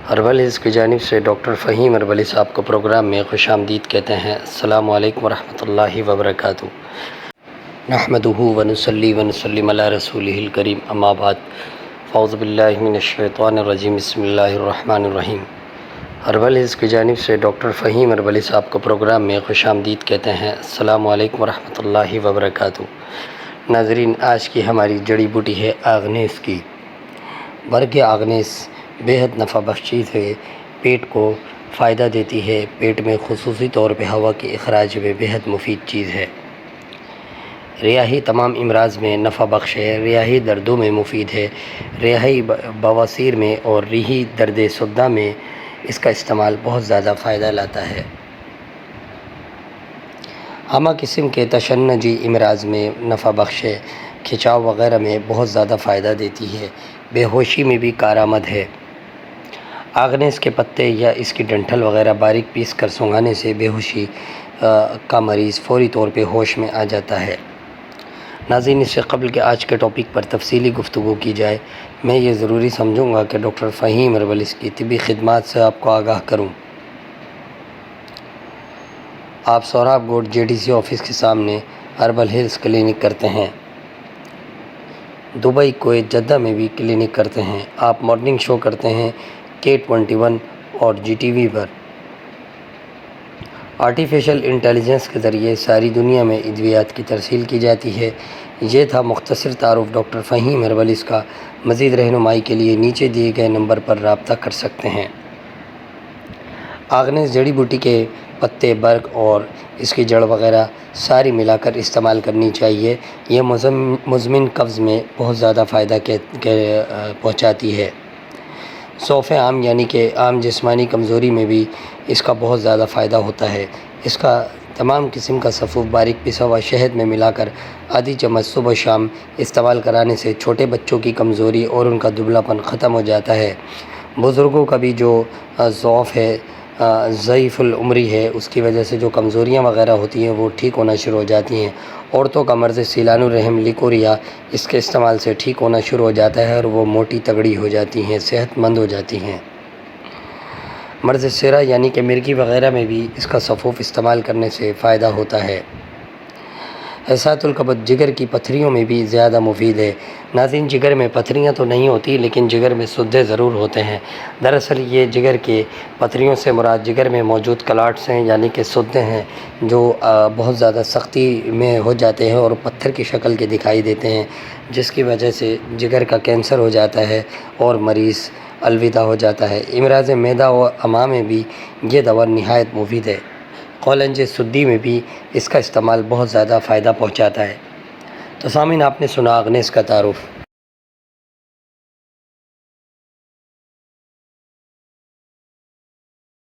Herbal Hills کی جانب سے ڈاکٹر فہیم اربلی صاحب کو پروگرام میں خوش آمدید کہتے ہیں۔ السلام علیکم ورحمۃ اللہ وبرکاتہ۔ نحمدہ ونصلی ونسلم علی رسولہ الکریم، اما بعد، اعوذ باللہ من الشیطان الرجیم، بسم اللہ الرحمن الرحیم۔ ہربل ہلز کی جانب سے ڈاکٹر فہیم اربلی صاحب کو پروگرام میں خوش آمدید کہتے ہیں۔ السلام علیکم ورحمۃ اللہ وبرکاتہ۔ ناظرین، آج کی ہماری جڑی بوٹی ہے آگنیس کی۔ برگ آگنیس بیحد نفع بخش چیز ہے، پیٹ کو فائدہ دیتی ہے، پیٹ میں خصوصی طور پہ ہوا کے اخراج میں بیحد مفید چیز ہے۔ ریاحی تمام امراض میں نفع بخش ہے، ریاحی دردوں میں مفید ہے، ریاحی بواسیر میں اور ریحی درد صداع میں اس کا استعمال بہت زیادہ فائدہ لاتا ہے۔ ہمہ قسم کے تشنجی امراض میں نفع بخش ہے، کھچاؤ وغیرہ میں بہت زیادہ فائدہ دیتی ہے، بے ہوشی میں بھی کارآمد ہے۔ آگنیس کے پتے یا اس کی ڈنٹھل وغیرہ باریک پیس کر سونگھانے سے بے ہوشی کا مریض فوری طور پہ ہوش میں آ جاتا ہے۔ ناظرین، اس سے قبل کہ آج کے ٹاپک پر تفصیلی گفتگو کی جائے، میں یہ ضروری سمجھوں گا کہ ڈاکٹر فہیم اربلی کی طبی خدمات سے آپ کو آگاہ کروں۔ آپ سوراب گوٹ JDC آفس کے سامنے ہربل ہلز کلینک کرتے ہیں۔ دبئی، کویت، جدہ میں بھی کلینک کرتے ہیں۔ آپ مارننگ شو کرتے ہیں K21 اور GTV پر۔ آرٹیفیشل انٹیلیجنس کے ذریعے ساری دنیا میں ادویات کی ترسیل کی جاتی ہے۔ یہ تھا مختصر تعارف ڈاکٹر فہیم اربلی کا۔ مزید رہنمائی کے لیے نیچے دیے گئے نمبر پر رابطہ کر سکتے ہیں۔ آگنیس جڑی بوٹی کے پتے، برگ اور اس کی جڑ وغیرہ ساری ملا کر استعمال کرنی چاہیے۔ یہ مزمن قبض میں بہت زیادہ فائدہ پہنچاتی ہے۔ صوف عام یعنی کہ عام جسمانی کمزوری میں بھی اس کا بہت زیادہ فائدہ ہوتا ہے۔ اس کا تمام قسم کا صفوف باریک پسا ہوا شہد میں ملا کر آدھی چمچ صبح شام استعمال کرانے سے چھوٹے بچوں کی کمزوری اور ان کا دبلا پن ختم ہو جاتا ہے۔ بزرگوں کا بھی جو ضعف ہے، ضعیف العمری ہے، اس کی وجہ سے جو کمزوریاں وغیرہ ہوتی ہیں وہ ٹھیک ہونا شروع ہو جاتی ہیں۔ عورتوں کا مرض سیلان الرحم لیکوریا اس کے استعمال سے ٹھیک ہونا شروع ہو جاتا ہے اور وہ موٹی تگڑی ہو جاتی ہیں، صحت مند ہو جاتی ہیں۔ مرض سیرا یعنی کہ مرگی وغیرہ میں بھی اس کا صفوف استعمال کرنے سے فائدہ ہوتا ہے۔ حساسیت الکبد جگر کی پتھریوں میں بھی زیادہ مفید ہے۔ ناظرین، جگر میں پتھریاں تو نہیں ہوتی لیکن جگر میں سدے ضرور ہوتے ہیں۔ دراصل یہ جگر کے پتھریوں سے مراد جگر میں موجود کلاٹس ہیں، یعنی کہ سدے ہیں جو بہت زیادہ سختی میں ہو جاتے ہیں اور پتھر کی شکل کے دکھائی دیتے ہیں، جس کی وجہ سے جگر کا کینسر ہو جاتا ہے اور مریض الوداع ہو جاتا ہے۔ امراض معدہ و امعاء میں بھی یہ دوا نہایت مفید ہے۔ قولنج سدی میں بھی اس کا استعمال بہت زیادہ فائدہ پہنچاتا ہے۔ تو سامعین، آپ نے سنا آگنیس کا تعارف۔